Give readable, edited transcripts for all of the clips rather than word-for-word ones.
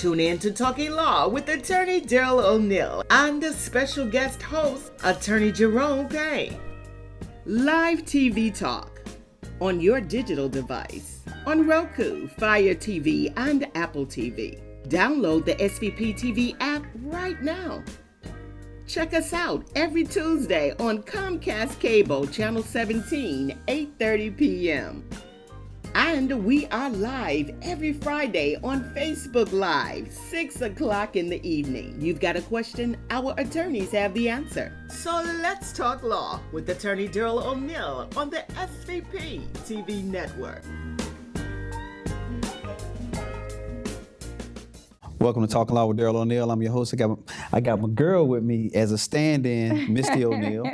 Tune in to Talking Law with Attorney Daryl O'Neill and the special guest host, Attorney Jerome Payne. Live TV talk on your digital device, on Roku, Fire TV, and Apple TV. Download the SVP TV app right now. Check us out every Tuesday on Comcast Cable, Channel 17, 8:30 p.m. And we are live every Friday on Facebook Live, 6 o'clock in the evening. You've got a question, our attorneys have the answer. So let's talk law with Attorney Daryl O'Neill on the SVP TV network. Welcome to Talking Law with Daryl O'Neill. I'm your host. I got my girl with me as a stand-in, Misty O'Neill.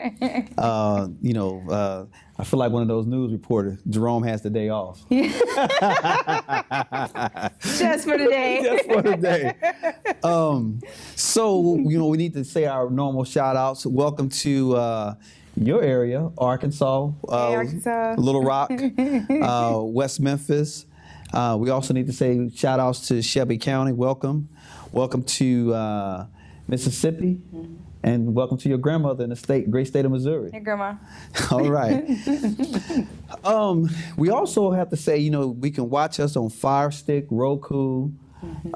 I feel like one of those news reporters. Jerome has the day off. Just for the day. Just for the day. We need to say our normal shout-outs. Welcome to your area, Arkansas, Arkansas. Little Rock, West Memphis. We also need to say shout outs to Shelby County. Welcome to Mississippi, and welcome to your grandmother in the great state of Missouri. Hey, Grandma. All right. We also have to say, we can watch us on Fire Stick, Roku,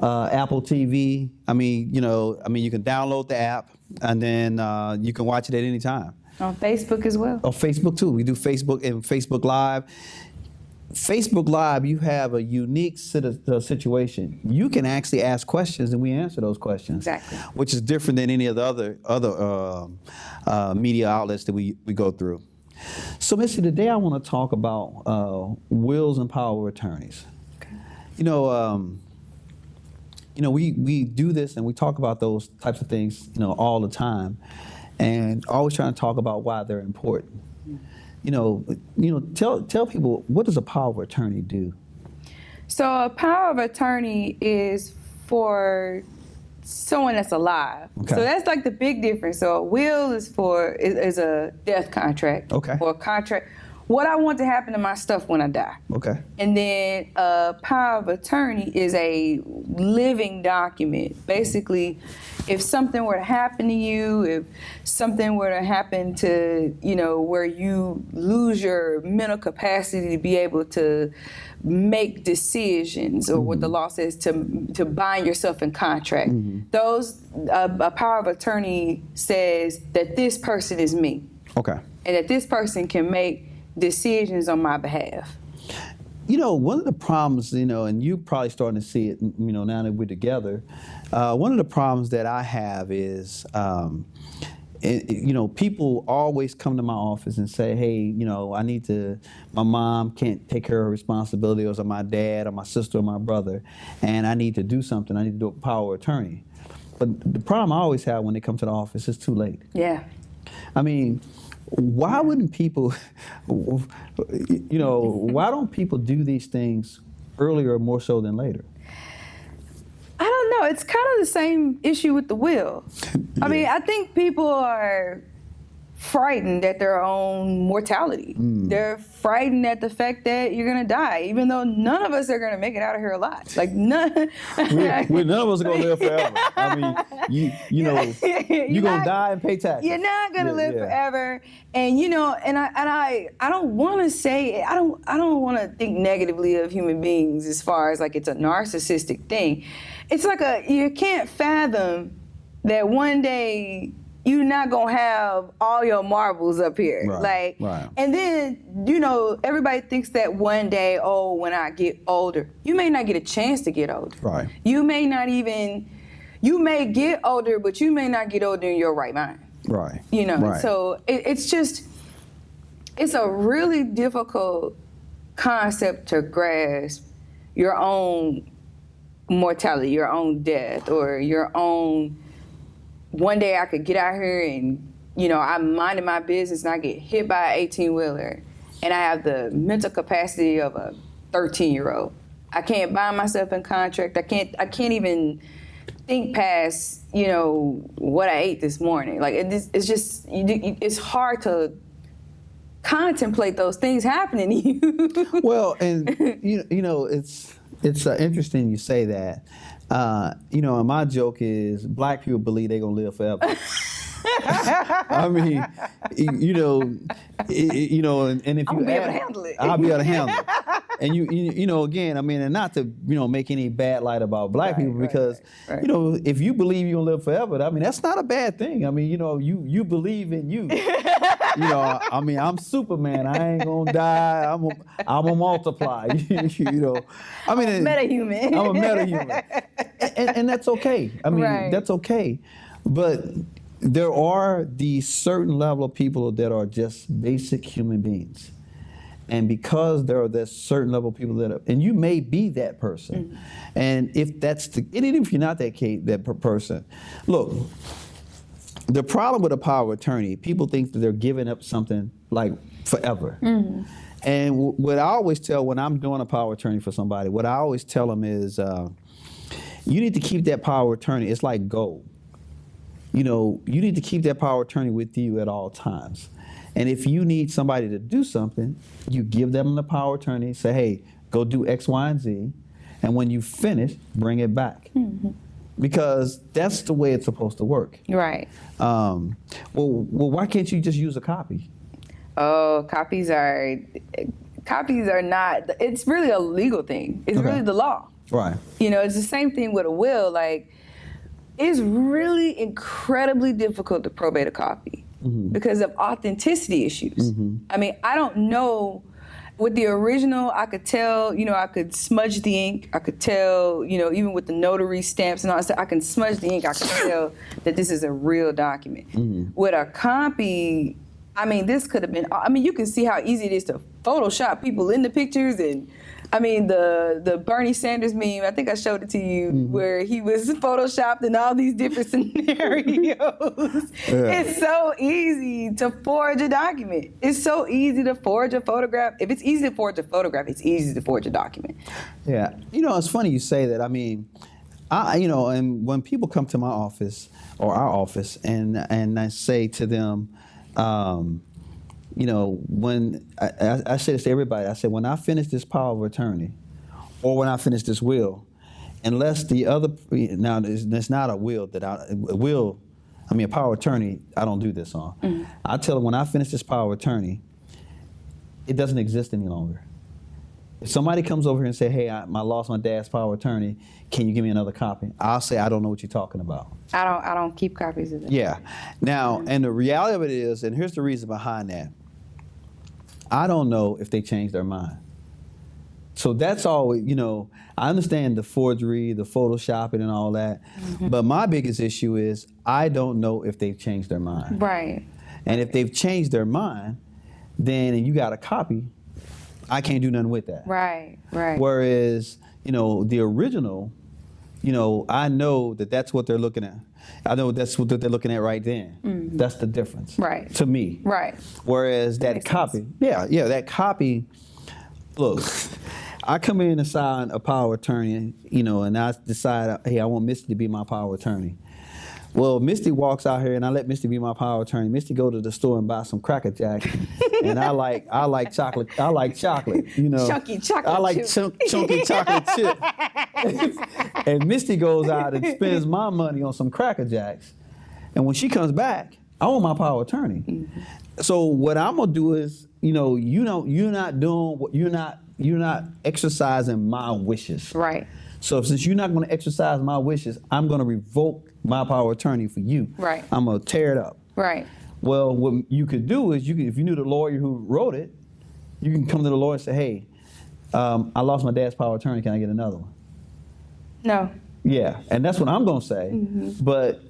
Apple TV. You can download the app, and then you can watch it at any time. On Facebook as well. On Facebook too. We do Facebook and Facebook Live. Facebook Live, you have a unique situation. You can actually ask questions, and we answer those questions. Exactly. Which is different than any of the other media outlets that we go through. So, Missy, today I want to talk about wills and power of attorneys. Okay. We do this and we talk about those types of things, all the time, and always trying to talk about why they're important. Tell people, what does a power of attorney do? So a power of attorney is for someone that's alive. Okay. So that's like the big difference. So a will is a death contract. Okay. Or a contract. What I want to happen to my stuff when I die. Okay. And then a power of attorney is a living document. Basically, if something were to happen to you, if something were to happen to, where you lose your mental capacity to be able to make decisions, or what the law says, to bind yourself in contract, a power of attorney says that this person is me. Okay. And that this person can make decisions on my behalf. One of the problems, and you probably starting to see it, now that we're together, one of the problems that I have is, people always come to my office and say, hey, my mom can't take care of her responsibilities, or my dad, or my sister, or my brother, and I need to do something. I need to do a power of attorney. But the problem I always have when they come to the office is too late. Yeah. Why wouldn't people, why don't people do these things earlier more so than later? I don't know. It's kind of the same issue with the will. Yeah. I think people are frightened at their own mortality. They're frightened at the fact that you're going to die, even though none of us are going to make it out of here alive. Like none. None of us are going to live forever. You're going to die and pay taxes. You're not going to live forever. And I don't want to say, I don't want to think negatively of human beings as far as like it's a narcissistic thing. It's like you can't fathom that one day you're not gonna have all your marbles up here. Right. And then, everybody thinks that one day, when I get older, you may not get a chance to get older. Right. You may get older, but you may not get older in your right mind. Right. Right. So it's a really difficult concept to grasp, your own mortality, your own death, or your own, one day I could get out here and, I'm minding my business and I get hit by an 18-wheeler and I have the mental capacity of a 13-year-old. I can't bind myself in contract. I can't even think past, what I ate this morning. Like it's hard to contemplate those things happening to you. Well, and it's It's interesting you say that. And my joke is black people believe they're going to live forever. I mean, and if I'm you gonna be able to handle it. I'll be able to handle it. And again, I mean, and not to, make any bad light about black people, because, if you believe you're gonna live forever, I mean, that's not a bad thing. I mean, you believe in you. I mean, I'm Superman. I ain't gonna die. I'm gonna multiply. I mean, Metahuman. I'm a metahuman, and that's okay. I mean, that's okay, but there are these certain level of people that are just basic human beings. And because there are this certain level of people and you may be that person. Mm-hmm. And if that's and even if you're not that person, look, the problem with a power of attorney, people think that they're giving up something like forever. Mm-hmm. And what I always tell when I'm doing a power of attorney for somebody, what I always tell them is, you need to keep that power of attorney. It's like gold. You need to keep that power of attorney with you at all times. And if you need somebody to do something, you give them the power of attorney, say, hey, go do X, Y, and Z, and when you finish, bring it back. Mm-hmm. Because that's the way it's supposed to work. Right. Well, why can't you just use a copy? Oh, copies are not, it's really a legal thing. It's really the law. Right. It's the same thing with a will. Like, it's really incredibly difficult to probate a copy. Mm-hmm. Because of authenticity issues. Mm-hmm. I mean, I don't know. With the original, I could tell, I could smudge the ink. I could tell, even with the notary stamps and all that stuff, I can smudge the ink. I can tell that this is a real document. Mm-hmm. With a copy, I mean, this could have been, you can see how easy it is to Photoshop people in the pictures. And I mean, the Bernie Sanders meme, I think I showed it to you, mm-hmm. where he was Photoshopped in all these different scenarios. Yeah. It's so easy to forge a document. It's so easy to forge a photograph. If it's easy to forge a photograph, it's easy to forge a document. Yeah. It's funny you say that. I mean, and when people come to my office or our office and I say to them, when I say this to everybody, I say, when I finish this power of attorney, or when I finish this will, unless the other, now it's not a will a power of attorney, I don't do this on. Mm-hmm. I tell them, when I finish this power of attorney, it doesn't exist any longer. If somebody comes over here and say, hey, I lost my dad's power of attorney, can you give me another copy? I'll say, I don't know what you're talking about. I don't keep copies of it. Yeah. Now, and the reality of it is, and here's the reason behind that, I don't know if they changed their mind. So that's all, I understand the forgery, the photoshopping and all that, mm-hmm. but my biggest issue is I don't know if they've changed their mind. Right. And if they've changed their mind, then and you got a copy, I can't do nothing with that. Right. Whereas, the original, I know that's what they're looking at. I know that's what they're looking at right then. Mm-hmm. That's the difference. Right. To me. Right. Whereas that copy, that copy, look, I come in and sign a power of attorney, and I decide, hey, I want Misty to be my power of attorney. Well, Misty walks out here, and I let Misty be my power of attorney. Misty go to the store and buy some Cracker Jacks, and I like chocolate. I like chocolate, Chunky chocolate. I like chunky chocolate chip. And Misty goes out and spends my money on some Cracker Jacks, and when she comes back, I want my power of attorney. Mm-hmm. So what I'm gonna do is, you're not exercising my wishes. Right. So since you're not going to exercise my wishes, I'm going to revoke my power of attorney for you. Right. I'm going to tear it up. Right. Well, what you could do is, if you knew the lawyer who wrote it, you can come to the lawyer and say, hey, I lost my dad's power of attorney. Can I get another one? No. Yeah, and that's what I'm going to say. Mm-hmm. But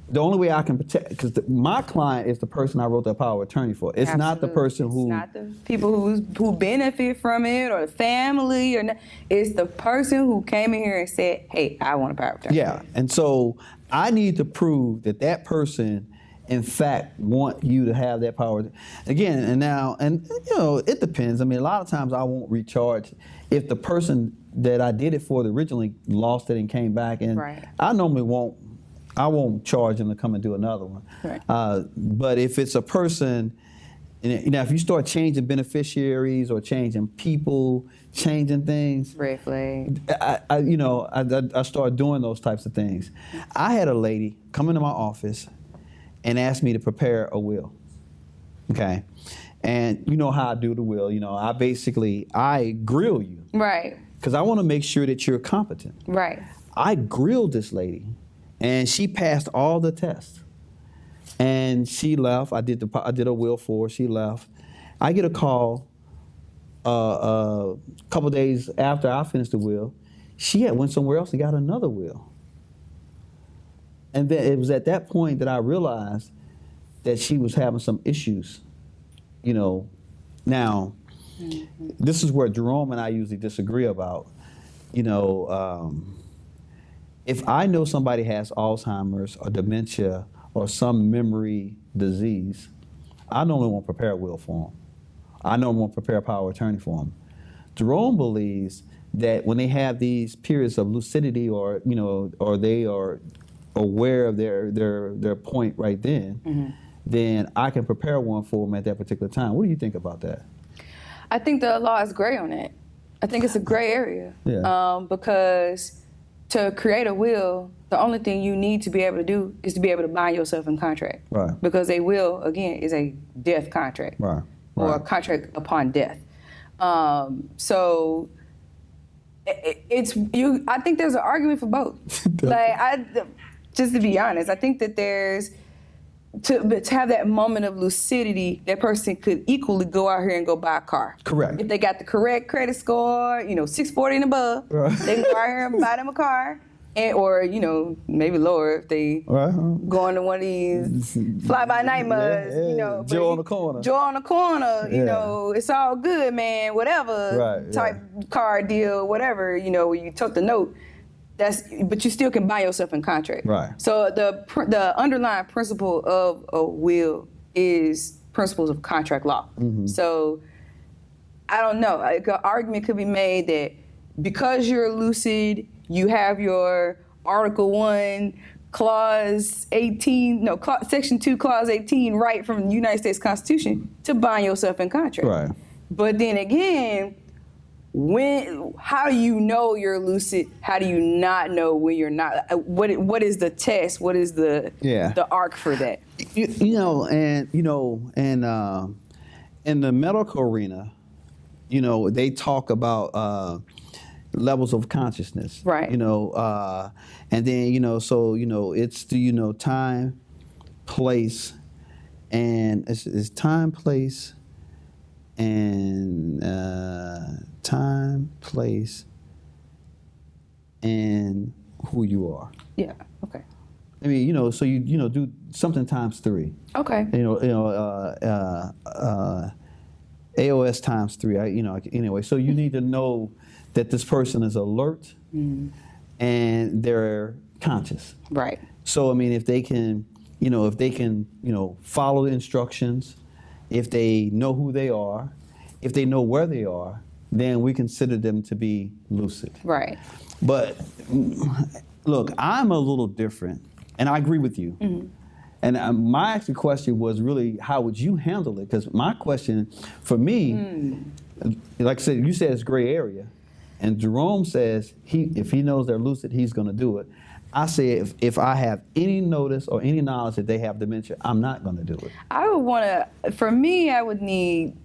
the only way I can protect, because my client is the person I wrote that power of attorney for. It's not the person who... It's not the people who benefit from it or the family. It's the person who came in here and said, hey, I want a power of attorney. Yeah, and so I need to prove that person, in fact, want you to have that power. Again, it depends. I mean, a lot of times I won't recharge if the person that I did it for originally lost it and came back. And right. I normally won't charge them to come and do another one. Right. But if it's a person And if you start changing beneficiaries or changing people, changing things, Red flag. I started doing those types of things. I had a lady come into my office and ask me to prepare a will. Okay. And you know how I do the will. I grill you. Right. Because I want to make sure that you're competent. Right. I grilled this lady, and she passed all the tests. And she left. I did a will for her. She left. I get a call a couple days after I finished the will. She had went somewhere else and got another will. And then it was at that point that I realized that she was having some issues. Now, this is where Jerome and I usually disagree about. If I know somebody has Alzheimer's or dementia or some memory disease, I normally won't prepare a will for them. I normally won't prepare a power of attorney for them. Jerome believes that when they have these periods of lucidity or they are aware of their point right then, then I can prepare one for them at that particular time. What do you think about that? I think the law is gray on that. I think it's a gray area. Yeah. Because to create a will, the only thing you need to be able to do is to be able to bind yourself in contract. Right. Because a will, again, is a death contract. Right. Or a Right. contract upon death. So I think there's an argument for both. Just to be honest, I think that there's to have that moment of lucidity, that person could equally go out here and go buy a car. Correct. If they got the correct credit score, 640 and above, Right. they can go out here and buy them a car. Or maybe lower if they go on to one of these fly-by-night muds, Yeah. Joe on the corner. Joe on the corner, Yeah. it's all good, man, whatever Right, type car deal, whatever, where you took the note. But you still can buy yourself in contract. Right. So the underlying principle of a will is principles of contract law. Mm-hmm. So I don't know. An argument could be made that because you're lucid, you have your Article 1, Clause 18, Section 2, Clause 18 right from the United States Constitution to bind yourself in contract. Right. But then again, how do you know you're lucid? How do you not know when you're not? What is the test? What is the arc for that? In the medical arena, they talk about levels of consciousness. Right. And then it's the time, place, and it's time, place, and time, place, and who you are. Yeah. Okay. I mean, so you do something times 3. Okay. AOS times 3. Anyway, so you need to know that this person is alert and they're conscious. Right. So I mean, if they can follow the instructions, if they know who they are, if they know where they are, then we consider them to be lucid. Right. But look, I'm a little different, and I agree with you. Mm-hmm. And my actual question was really, how would you handle it? Because my question, for me, like I said, you said it's gray area, and Jerome says if he knows they're lucid, he's going to do it. I say if I have any notice or any knowledge that they have dementia, I'm not going to do it. I would want to. For me, I would need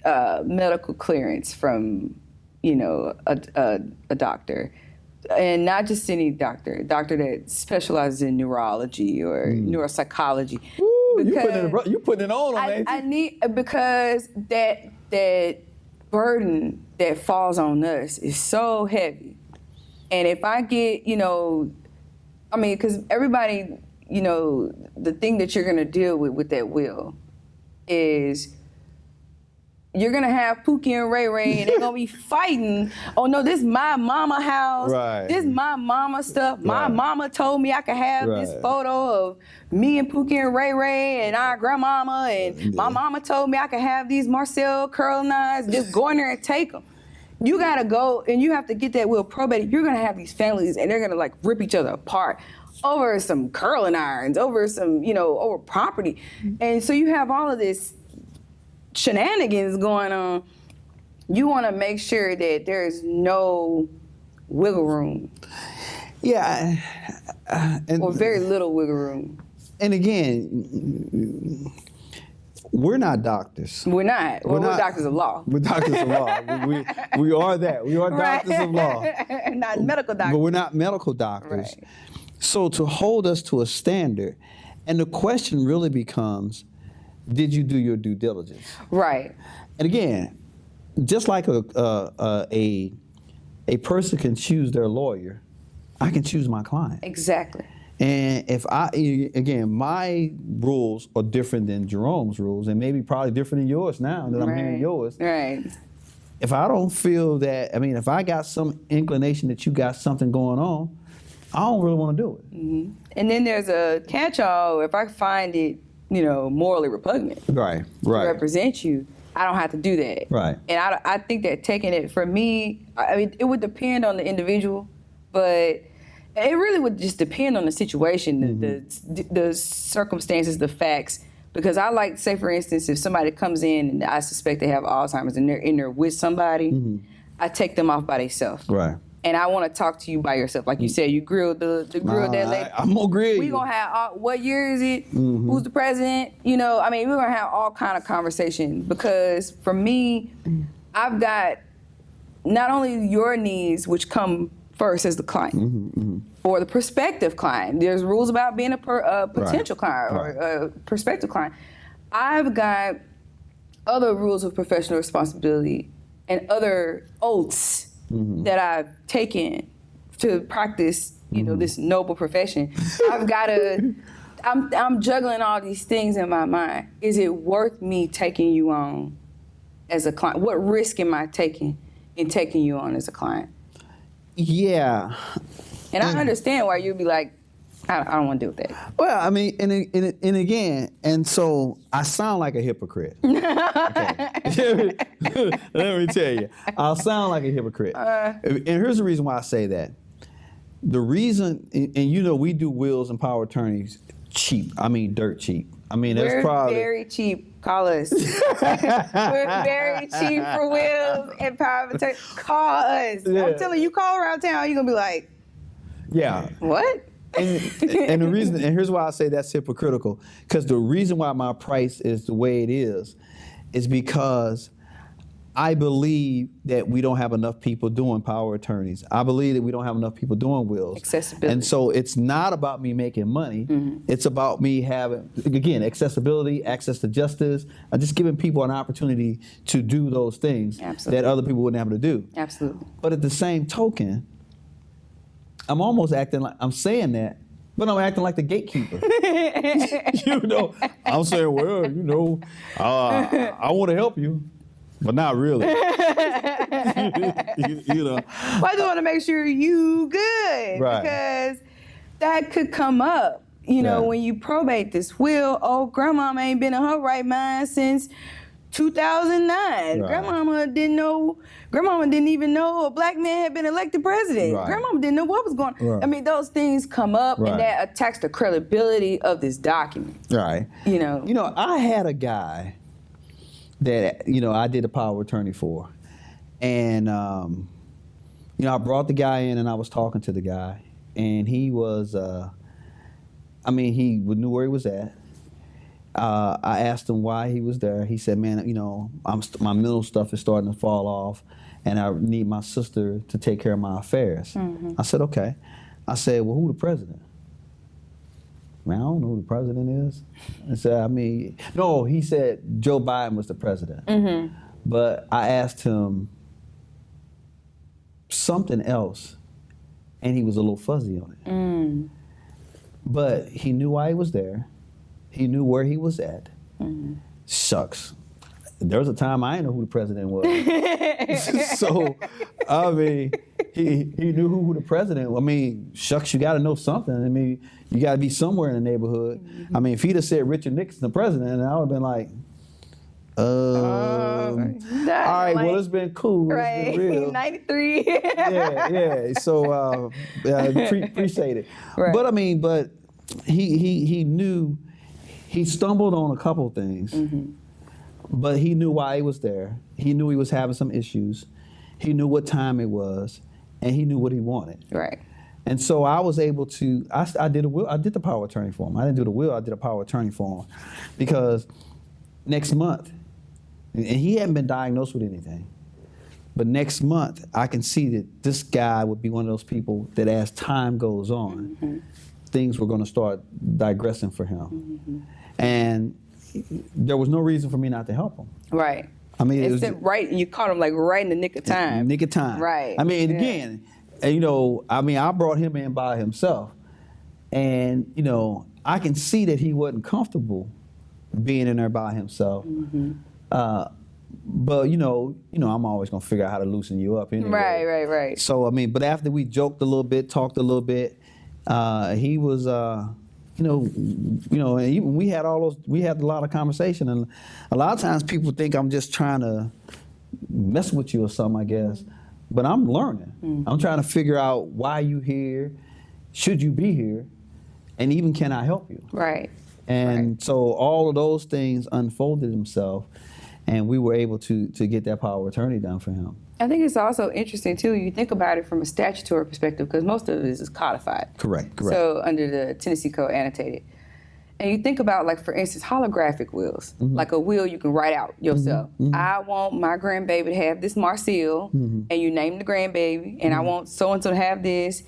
medical clearance from, a doctor. And not just any doctor, a doctor that specializes in neurology or neuropsychology. Ooh, you putting it on them, ain't you? I need, because that burden that falls on us is so heavy. And if I get, because everybody, the thing that you're going to deal with that will is you're going to have Pookie and Ray Ray, and they're going to be fighting. Oh, no, this is my mama house. Right. This is my mama stuff. My Right. mama told me I could have this Right. photo of me and Pookie and Ray Ray and our grandmama, and my mama told me I could have these Marcel curling irons. Just go in there and take them. You got to go, and you have to get that will probated. You're going to have these families, and they're going to, rip each other apart over some curling irons, over some, over property. And so you have all of this shenanigans going on, you want to make sure that there is no wiggle room. Yeah. Or very little wiggle room. And again, we're not doctors. We're not. We're doctors of law. We're doctors of law. We are that. We are doctors of law. Not medical doctors. But we're not medical doctors. Right. So to hold us to a standard, and the question really becomes, did you do your due diligence? Right. And again, just like a person can choose their lawyer, I can choose my client. Exactly. And if again, my rules are different than Jerome's rules, and maybe probably different than yours now that I'm hearing yours. Right. If I don't feel that, if I got some inclination that you got something going on, I don't really want to do it. Mm-hmm. And then there's a catch-all. If I find it, morally repugnant Right. to represent you, I don't have to do that. Right. And I think that taking it, for me, it would depend on the individual, but it really would just depend on the situation, the circumstances, the facts. Because I like, say for instance, if somebody comes in and I suspect they have Alzheimer's and they're in there with somebody, I take them off by themselves. Right. And I want to talk to you by yourself. Like you said, you grilled that lady. I'm gonna grill We you. gonna have what year is it? Who's the president? We're gonna have all kind of conversation, because for me, I've got not only your needs, which come first as the client, or the prospective client. There's rules about being a potential client or a prospective client. I've got other rules of professional responsibility and other oaths that I've taken to practice, this noble profession. I've got to. I'm juggling all these things in my mind. Is it worth me taking you on as a client? What risk am I taking in taking you on as a client? Yeah. And I understand why you'd be like, I don't want to deal with that. Well, and again, and so I sound like a hypocrite. Okay. Let me tell you, I'll sound like a hypocrite. And here's the reason why I say that. The reason, and we do wills and power attorneys cheap. Dirt cheap. That's probably. We're very cheap. Call us. We're very cheap for wills and power of attorney. Call us. Yeah. I'm telling you, call around town, you're going to be like, yeah. what? And the reason, and here's why I say that's hypocritical, because the reason why my price is the way it is because I believe that we don't have enough people doing power attorneys. I believe that we don't have enough people doing wills. Accessibility. And so it's not about me making money. It's about me having, again, accessibility, access to justice, just giving people an opportunity to do those things that other people wouldn't have to do. Absolutely. But at the same token, I'm almost acting like I'm saying that, but I'm acting like the gatekeeper. I'm saying, well, I want to help you, but not really. Well, I just want to make sure you good, Right. because that could come up. When you probate this will, grandmama ain't been in her right mind since 2009. Right. Grandmama didn't even know a black man had been elected president. Right. Grandmama didn't know what was going on. Right. Those things come up, Right. and that attacks the credibility of this document. Right. I had a guy that, I did a power attorney for. And, I brought the guy in and I was talking to the guy. And he was, he knew where he was at. I asked him why he was there. He said, man, my mental stuff is starting to fall off and I need my sister to take care of my affairs. I said, okay. I said, well, who the president? Man, I don't know who the president is. I said, no, he said Joe Biden was the president. But I asked him something else and he was a little fuzzy on it. But he knew why he was there. He knew where he was at. Shucks. There was a time I didn't know who the president was. So, he knew who the president was. Shucks, you got to know something. You got to be somewhere in the neighborhood. If he'd have said Richard Nixon the president, I would have been like, all right, well, it's been cool. Right. It's been real. 93. Yeah. So, appreciate it. Right. But he knew. He stumbled on a couple things, But he knew why he was there. He knew he was having some issues. He knew what time it was, and he knew what he wanted. Right. And so I was able to, I did a will, I did the power of attorney for him. I didn't do the will, I did a power of attorney for him. Because next month, and he hadn't been diagnosed with anything, but next month I can see that this guy would be one of those people that as time goes on, things were going to start digressing for him. And there was no reason for me not to help him. Right. I mean, it was right. You caught him like right in the nick of time. Nick of time. Right. I mean, again, you know, I mean, I brought him in by himself, and you know, I can see that he wasn't comfortable being in there by himself. But you know, I'm always gonna figure out how to loosen you up anyway. Right. So I mean, but after we joked a little bit, talked a little bit, he was, you know, and even we had a lot of conversation, and a lot of times people think I'm just trying to mess with you or something, I guess. But I'm learning. I'm trying to figure out why you here, should you be here, and even can I help you? Right. And so all of those things unfolded themselves, and we were able to get that power of attorney done for him. I think it's also interesting too. You think about it from a statutory perspective, because most of it is codified. Correct. So under the Tennessee Code annotated, and you think about, like, for instance, holographic wills, like a will you can write out yourself. I want my grandbaby to have this Marcel, and you name the grandbaby, and I want so and so to have this.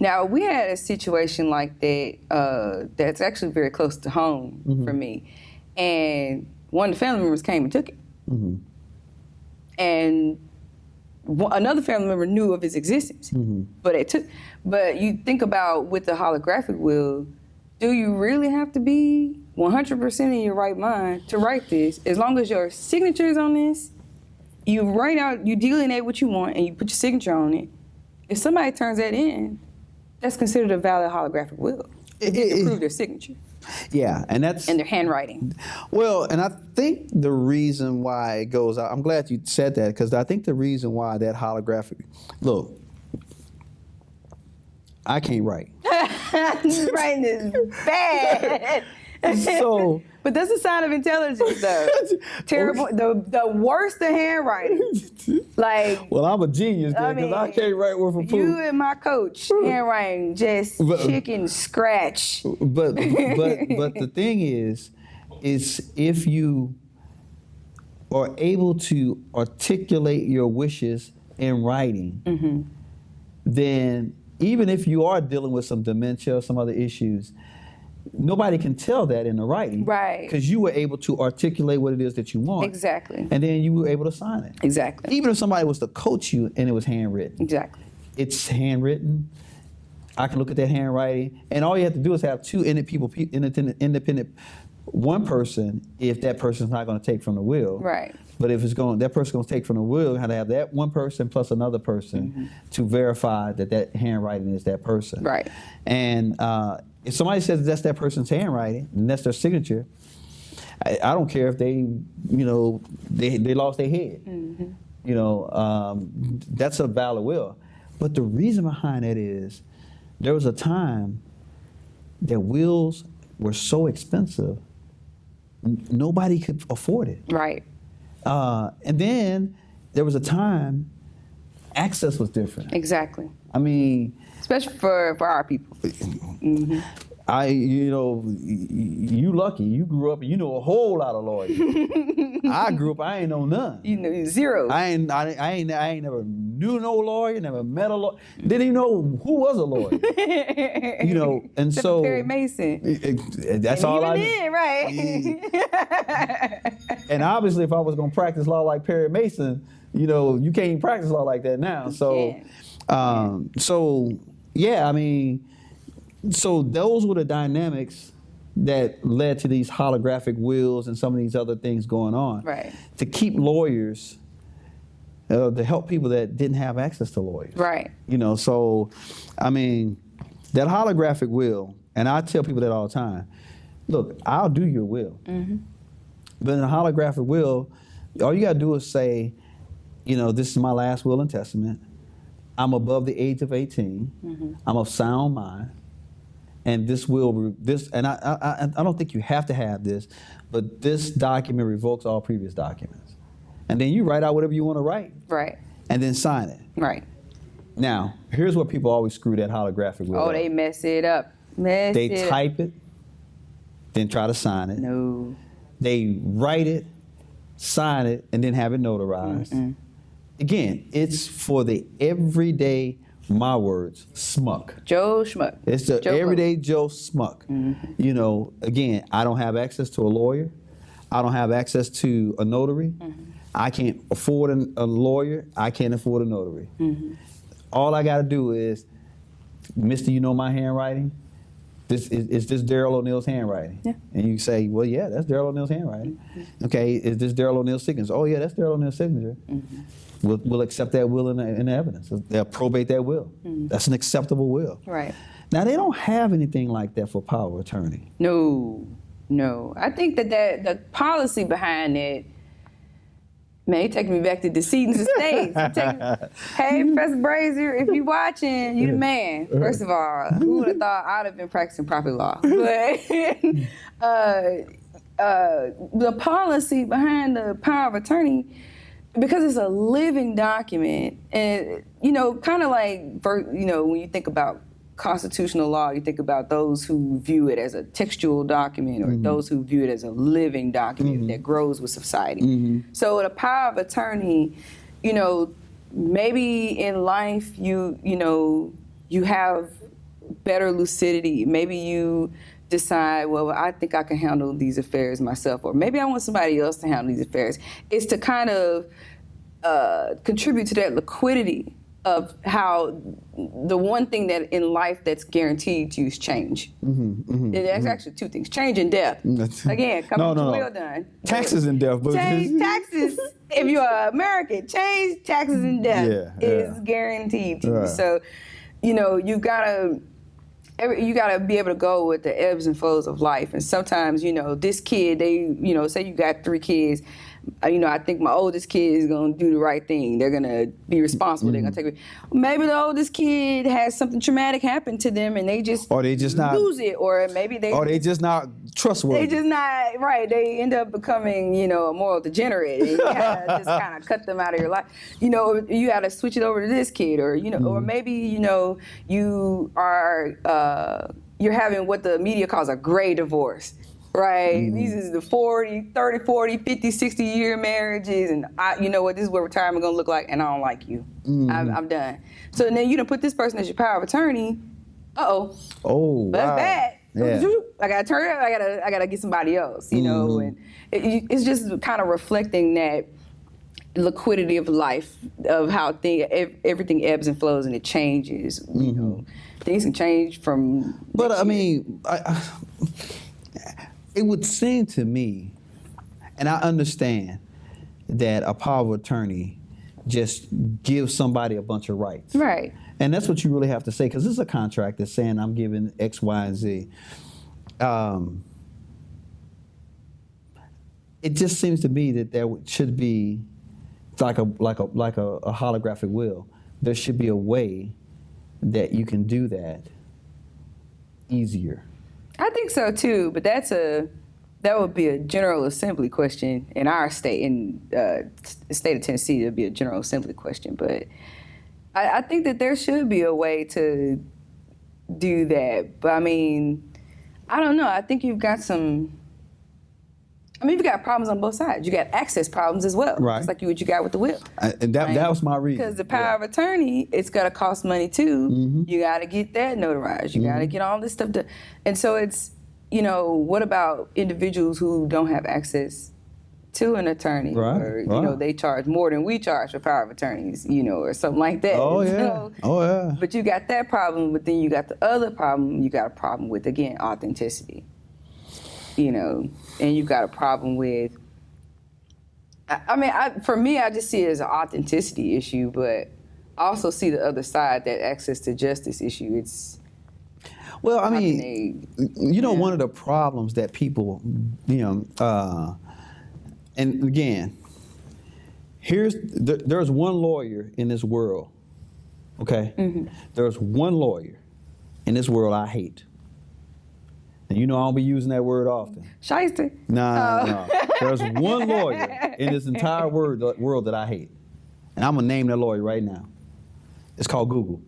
Now we had a situation like that that's actually very close to home for me, and one of the family members came and took it, and another family member knew of its existence, but you think about with the holographic will, do you really have to be 100% in your right mind to write this? As long as your signature is on this, you write out, you delineate what you want, and you put your signature on it. If somebody turns that in, that's considered a valid holographic will. If you can prove their signature. Yeah, and that's... And their handwriting. Well, and I think the reason why it goes out, I'm glad you said that, because I think the reason why that holographic... Look, I can't write. Writing is bad. So, but that's a sign of intelligence, though. Terrible. The worst of handwriting. Like. Well, I'm a genius because I can't write word for poop. You and my coach, handwriting just chicken scratch. But the thing is if you are able to articulate your wishes in writing, then even if you are dealing with some dementia or some other issues, nobody can tell that in the writing. Right. Because you were able to articulate what it is that you want. Exactly. And then you were able to sign it. Exactly. Even if somebody was to coach you and it was handwritten. Exactly. It's handwritten. I can look at that handwriting, and all you have to do is have two independent, one person, if that person's not going to take from the will. Right. But if that person's going to take from the will, you have to have that one person plus another person to verify that handwriting is that person. Right. And if somebody says that's that person's handwriting, and that's their signature, I don't care if they lost their head. That's a valid will. But the reason behind it is there was a time that wills were so expensive, nobody could afford it. Right. And then there was a time access was different. Exactly. I mean, especially for our people. You lucky. You grew up and you know a whole lot of lawyers. I grew up, I ain't know none. You know zero. I ain't never knew no lawyer, never met a lawyer. Didn't even know who was a lawyer. And except so Perry Mason. That's and all I did, right? And obviously, if I was gonna practice law like Perry Mason, you can't even practice law like that now. So, yeah, I mean. So those were the dynamics that led to these holographic wills and some of these other things going on. Right. To keep lawyers, to help people that didn't have access to lawyers. Right. So, I mean, that holographic will, and I tell people that all the time, look, I'll do your will. But in a holographic will, all you got to do is say, this is my last will and testament. I'm above the age of 18. I'm of sound mind. and I don't think you have to have this, but this document revokes all previous documents. And then you write out whatever you want to write. Right. And then sign it. Right. Now, here's where people always screw that holographic will. Oh, they mess it up. They type it, then try to sign it. No. They write it, sign it, and then have it notarized. Mm-mm. Again, it's for the everyday, my words, schmuck. Joe Schmuck. It's the Joe everyday Joe Schmuck. Mm-hmm. You know, again, I don't have access to a lawyer. I don't have access to a notary. Mm-hmm. I can't afford a lawyer. I can't afford a notary. Mm-hmm. All I got to do is, Mister, you know my handwriting? Is this Daryl O'Neill's handwriting? Yeah. And you say, well, yeah, that's Daryl O'Neill's handwriting. Mm-hmm. Okay, is this Daryl O'Neill's signature? Oh, yeah, that's Daryl O'Neill's signature. Mm-hmm. We'll accept that will in the evidence. They'll probate that will. Mm-hmm. That's an acceptable will. Right. Now, they don't have anything like that for power of attorney. No. I think that the policy behind it, man, you taking me back to decedents of states. Hey, Professor Brazier, if you watching, you the man. First of all, who would have thought I'd have been practicing property law? But the policy behind the power of attorney, because it's a living document, and kind of like when you think about constitutional law, you think about those who view it as a textual document, or those who view it as a living document that grows with society. So the power of attorney, maybe in life you have better lucidity. Maybe you decide, well, I think I can handle these affairs myself, or maybe I want somebody else to handle these affairs. It's to kind of contribute to that liquidity of how the one thing that in life that's guaranteed to you is change. There's actually two things: change and death. Again, coming to will done. Taxes and death, but change taxes. If you're American, change, taxes, and death is guaranteed to you. So, you gotta be able to go with the ebbs and flows of life. And sometimes, this kid, say you got 3 kids. I think my oldest kid is going to do the right thing. They're going to be responsible. They're going to take it. Maybe the oldest kid has something traumatic happen to them, and they just lose it. Or maybe they just not trustworthy. They just not right. They end up becoming, a moral degenerate. And you gotta just kind of cut them out of your life. You got to switch it over to this kid, or or maybe you are you're having what the media calls a gray divorce. Right, these is the 30, 40, 50, 60-year marriages, and this is what retirement gonna look like, and I don't like you. I'm done. So then you done put this person as your power of attorney. Oh, that's bad. Yeah. I gotta turn it. I gotta get somebody else. And it's just kind of reflecting that liquidity of life, of how everything ebbs and flows and it changes. Things can change from. But I mean, it would seem to me, and I understand that a power of attorney just gives somebody a bunch of rights. Right. And that's what you really have to say, because this is a contract that's saying I'm giving X, Y, and Z. It just seems to me that there should be like a holographic will. There should be a way that you can do that easier. I think so too, but that would be a General Assembly question in our state. In the state of Tennessee, it would be a General Assembly question. But I think that there should be a way to do that. But I mean, I don't know. I think you've got you've got problems on both sides. You got access problems as well. Right. Just like what you got with the will. And that was my reason. Because the power of attorney, it's going to cost money too. You got to get that notarized. You got to get all this stuff done. And so it's, what about individuals who don't have access to an attorney? Right. Or, they charge more than we charge for power of attorneys, or something like that. Oh, yeah. Oh, yeah. But you got that problem, but then you got the other problem. You got a problem with, again, authenticity. And you got a problem with, for me, I just see it as an authenticity issue, but I also see the other side, that access to justice issue. One of the problems that people, and again, there's one lawyer in this world, okay? There's one lawyer in this world I hate. And you know I don't be using that word often. Shiesty. No. There's one lawyer in this entire world that I hate. And I'm going to name that lawyer right now. It's called Google.